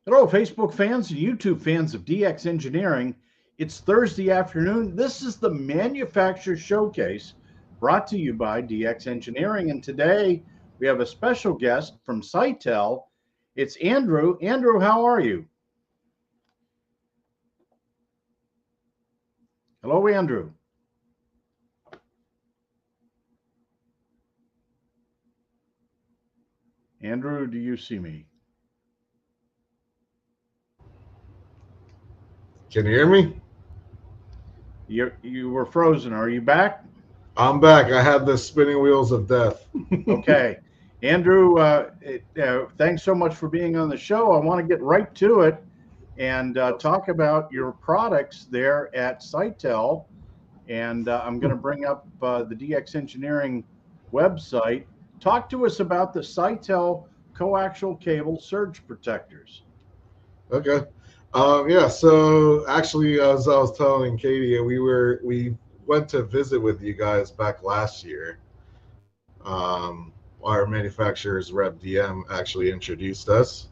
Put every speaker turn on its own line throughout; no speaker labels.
Hello, Facebook fans and YouTube fans of DX Engineering. It's Thursday afternoon. This is the Manufacturer Showcase brought to you by DX Engineering. And today we have a special guest from Saitel. It's Andrew. Andrew, how are you? Hello, Andrew. Andrew, do you see me?
Can you hear me?
You were frozen. Are you back?
I'm back. I had the spinning wheels of death.
Okay. Andrew, thanks so much for being on the show. I want to get right to it and talk about your products there at Saitel. And I'm going to bring up the DX Engineering website. Talk to us about the Saitel coaxial cable surge protectors.
Okay. Yeah. So actually, as I was telling Katie, we went to visit with you guys back last year. Our manufacturer's rep DM actually introduced us.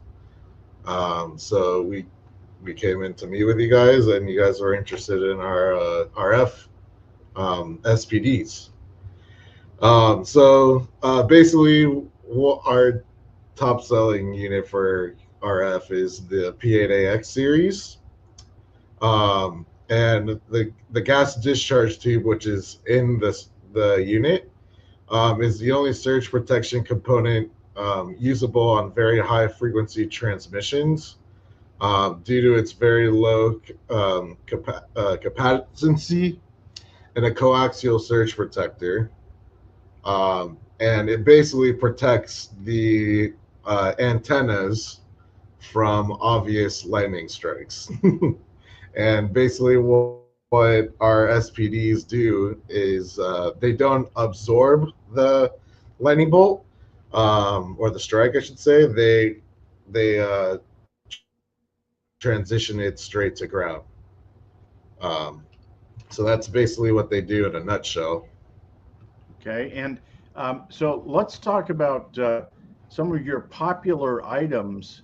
So we came in to meet with you guys, and you guys were interested in our RF SPDs. Basically, what our top selling unit for RF is the P8AX series. And the gas discharge tube, which is in the unit, is the only surge protection component usable on very high frequency transmissions due to its very low capacitancy and a coaxial surge protector. And it basically protects the antennas from obvious lightning strikes. And basically, what our SPDs do is they don't absorb the lightning bolt or the strike, I should say. They transition it straight to ground. Um, so that's basically what they do in a nutshell.
Okay. And so let's talk about some of your popular items.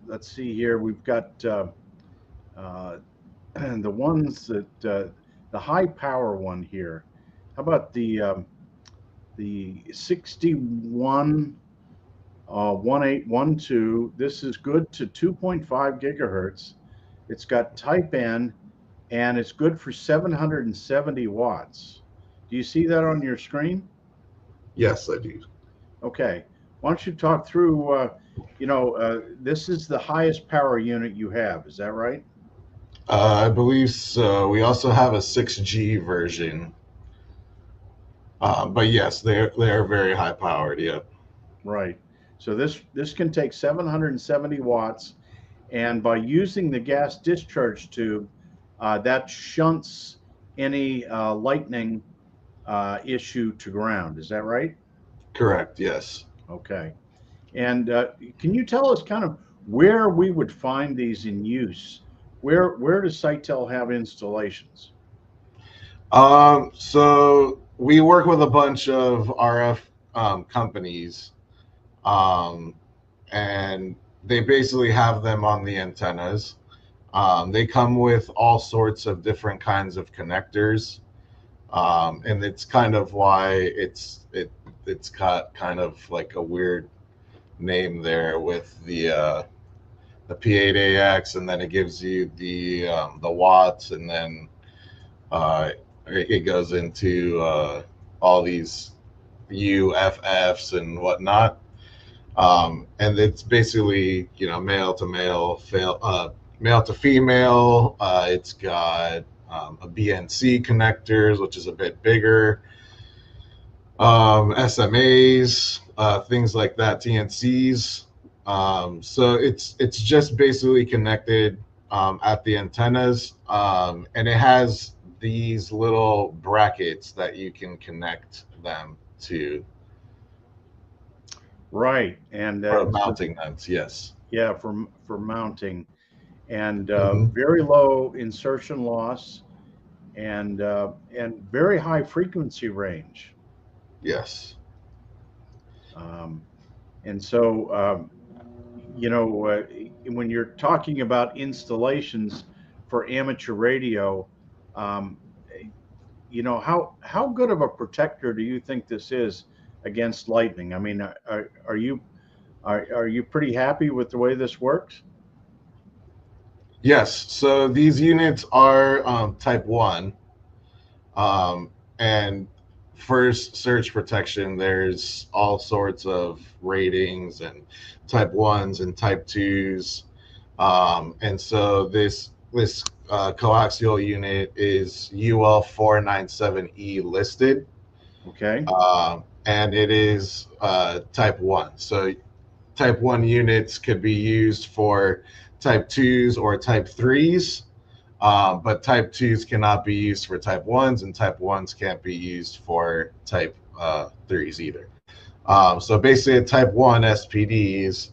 Let's see here. We've got uh, the ones that the high power one here. How about the 61 1812? This is good to 2.5 gigahertz. It's got Type N and it's good for 770 watts. Do you see that on your screen?
Yes, I do.
Okay. Why don't you talk through? This is the highest power unit you have. Is that right?
I believe so. We also have a 6G version. But yes, they're very high powered. Yep.
Right. So this can take 770 watts, and by using the gas discharge tube, that shunts any lightning issue to ground. Is that right?
Correct. Yes.
Okay. And can you tell us kind of where we would find these in use? Where does Sitel have installations?
So we work with a bunch of RF companies, um, and they basically have them on the antennas. They come with all sorts of different kinds of connectors, and it's kind of why it's got kind of like a weird name there with the P8AX, and then it gives you the watts, and then uh, it goes into all these UFFs and whatnot. And it's basically male to male, male to female. It's got a BNC connectors, which is a bit bigger, SMAs, things like that, TNCs. So it's just basically connected at the antennas, and it has these little brackets that you can connect them to
Right, and
for mounting them. Yes.
yeah, for mounting, and
Hmm.
very low insertion loss, and very high frequency range.
Yes.
Um, and so, you know, when you're talking about installations for amateur radio, um, how good of a protector do you think this is against lightning? I mean, are you pretty happy with the way this works?
Yes, so these units are type 1. And first surge protection, there's all sorts of ratings and type 1s and type 2s. And so this coaxial unit is UL 497E listed,
Okay.
and it is type 1. So type 1 units could be used for type 2s or type 3s, but type 2s cannot be used for type 1s, and type 1s can't be used for type 3s either. So basically, type 1 SPDs,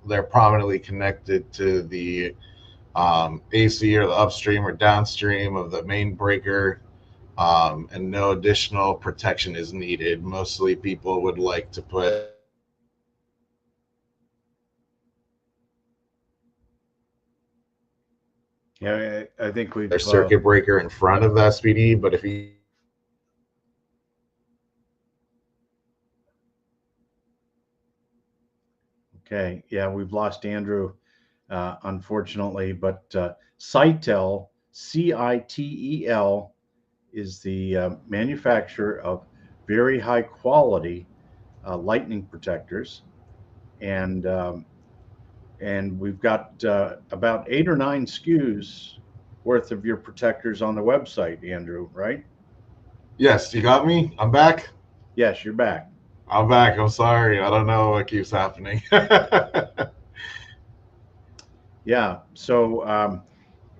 they're prominently connected to the AC or the upstream or downstream of the main breaker, and no additional protection is needed. Mostly people would like to put
Yeah, I think
their
we've
circuit breaker in front of the SPD, but if you
okay. Yeah, we've lost Andrew, unfortunately, but Citel, CITEL, is the manufacturer of very high quality lightning protectors, and we've got about 8 or 9 SKUs worth of your protectors on the website, Andrew. Right?
yes, you got me. I'm back.
Yes, you're back.
I'm back. I'm sorry. I don't know what keeps happening.
Yeah. So,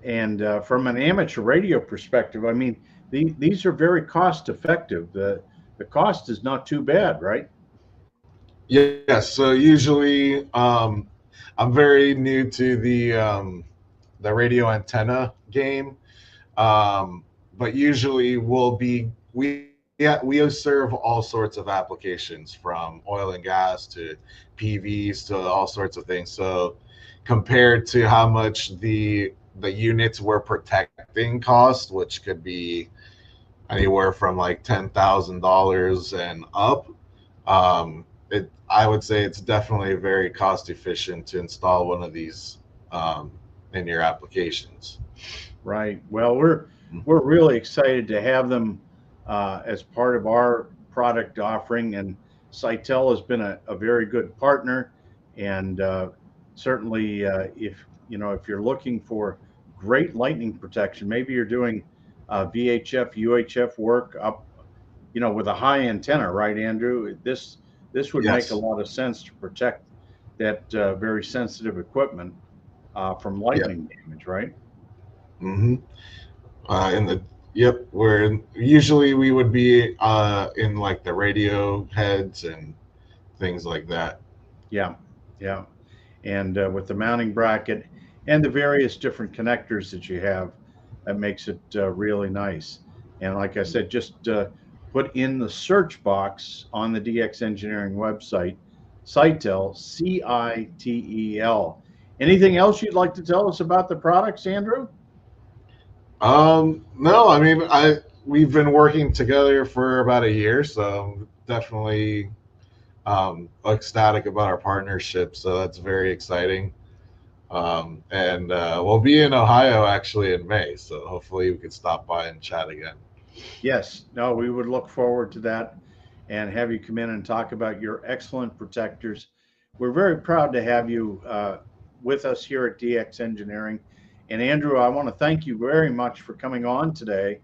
and from an amateur radio perspective, I mean, these are very cost effective. The cost is not too bad, right?
Yes. So usually, I'm very new to the radio antenna game, but usually we serve all sorts of applications, from oil and gas to PVs to all sorts of things. So compared to how much the units we're protecting cost, which could be anywhere from like $10,000 and up, I would say it's definitely very cost efficient to install one of these um, in your applications.
Right. Well, we're really excited to have them as part of our product offering, and Saitel has been a very good partner. And certainly, if you're looking for great lightning protection, maybe you're doing VHF, UHF work up, with a high antenna, right, Andrew? This would make a
Yes.
lot of sense to protect that very sensitive equipment from
Yep.
lightning damage, right?
hmm in the Yep, where usually we would be in like the radio heads and things like that.
Yeah, yeah. And with the mounting bracket and the various different connectors that you have, that makes it really nice. And like I said, just put in the search box on the DX Engineering website, CITEL, CITEL. Anything else you'd like to tell us about the products, Andrew?
No, I mean, I we've been working together for about a year, so I'm definitely ecstatic about our partnership. So that's very exciting. And we'll be in Ohio actually in May, so hopefully we could stop by and chat again.
Yes, no, we would look forward to that and have you come in and talk about your excellent protectors. We're very proud to have you with us here at DX Engineering. And Andrew, I want to thank you very much for coming on today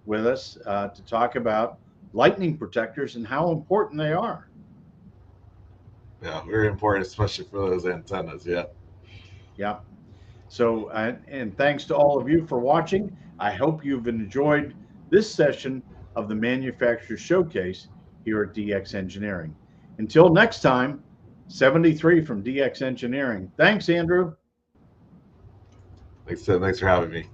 with us to talk about lightning protectors and how important they are.
Yeah, very important, especially for those antennas. Yeah.
Yeah. So, and thanks to all of you for watching. I hope you've enjoyed this session of the Manufacturer Showcase here at DX Engineering. Until next time, 73 from DX Engineering. Thanks, Andrew.
Thanks for having me.